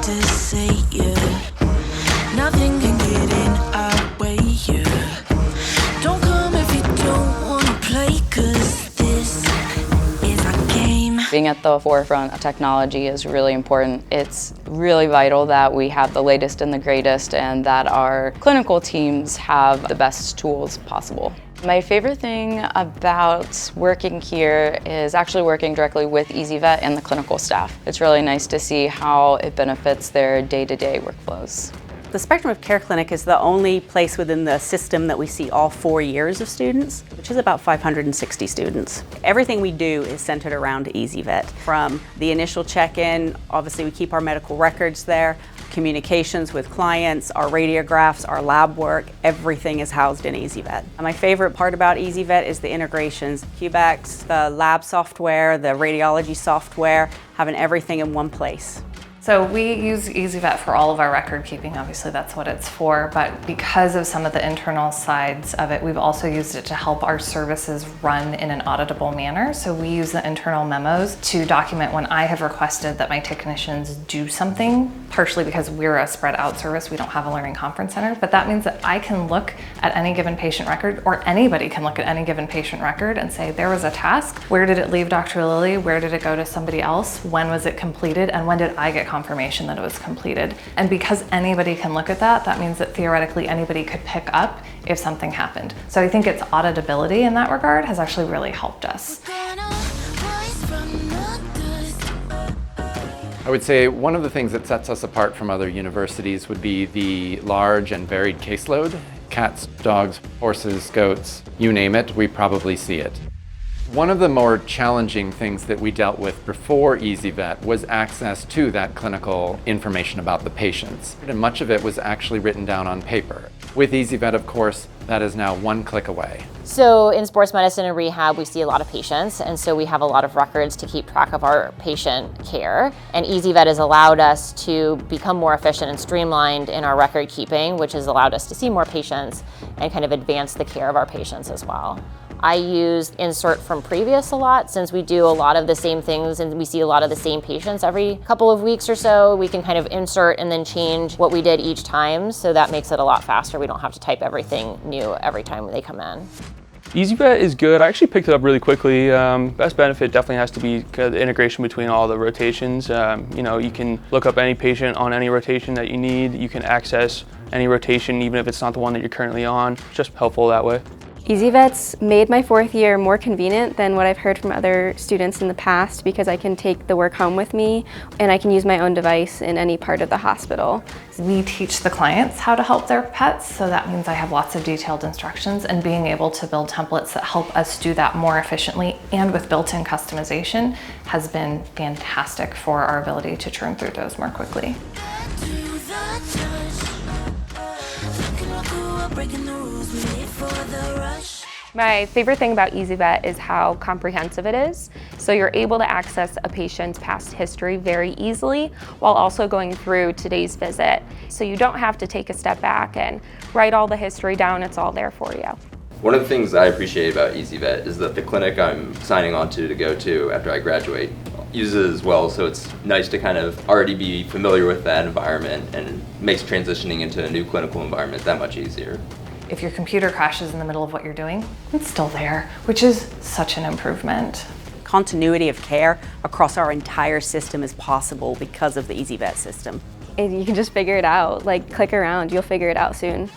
to say, yeah. Nothing can get in our way, yeah. Don't come if you don't wanna play, 'cause this is a game. Being at the forefront of technology is really important. It's really vital that we have the latest and the greatest and that our clinical teams have the best tools possible. My favorite thing about working here is actually working directly with ezyVet and the clinical staff. It's really nice to see how it benefits their day-to-day workflows. The Spectrum of Care Clinic is the only place within the system that we see all 4 years of students, which is about 560 students. Everything we do is centered around ezyVet. From the initial check-in, obviously we keep our medical records there, communications with clients, our radiographs, our lab work, everything is housed in ezyVet. My favorite part about ezyVet is the integrations. QBEX, the lab software, the radiology software, having everything in one place. So we use ezyVet for all of our record keeping, obviously that's what it's for, but because of some of the internal sides of it, we've also used it to help our services run in an auditable manner. So we use the internal memos to document when I have requested that my technicians do something, partially because we're a spread out service, we don't have a learning conference center, but that means that I can look at any given patient record, or anybody can look at any given patient record and say, there was a task, where did it leave Dr. Lilly, where did it go to somebody else, when was it completed, and when did I get confirmation that it was completed. And because anybody can look at that, that means that theoretically anybody could pick up if something happened. So I think its auditability in that regard has actually really helped us. I would say one of the things that sets us apart from other universities would be the large and varied caseload. Cats, dogs, horses, goats, you name it, we probably see it. One of the more challenging things that we dealt with before ezyVet was access to that clinical information about the patients. And much of it was actually written down on paper. With ezyVet, of course, that is now one click away. So in sports medicine and rehab, we see a lot of patients, and so we have a lot of records to keep track of our patient care. And ezyVet has allowed us to become more efficient and streamlined in our record keeping, which has allowed us to see more patients and kind of advance the care of our patients as well. I use insert from previous a lot since we do a lot of the same things and we see a lot of the same patients every couple of weeks or so. We can kind of insert and then change what we did each time, so that makes it a lot faster. We don't have to type everything new every time they come in. ezyVet is good. I actually picked it up really quickly. Best benefit definitely has to be the integration between all the rotations. You know, you can look up any patient on any rotation that you need. You can access any rotation even if it's not the one that you're currently on. It's just helpful that way. ezyVet's made my 4th year more convenient than what I've heard from other students in the past, because I can take the work home with me and I can use my own device in any part of the hospital. We teach the clients how to help their pets, so that means I have lots of detailed instructions, and being able to build templates that help us do that more efficiently and with built-in customization has been fantastic for our ability to churn through those more quickly. My favorite thing about ezyVet is how comprehensive it is. So you're able to access a patient's past history very easily while also going through today's visit. So you don't have to take a step back and write all the history down, it's all there for you. One of the things I appreciate about ezyVet is that the clinic I'm signing on to go to after I graduate uses it as well, so it's nice to kind of already be familiar with that environment, and makes transitioning into a new clinical environment that much easier. If your computer crashes in the middle of what you're doing, it's still there, which is such an improvement. Continuity of care across our entire system is possible because of the ezyVet system. And you can just figure it out, like click around, you'll figure it out soon.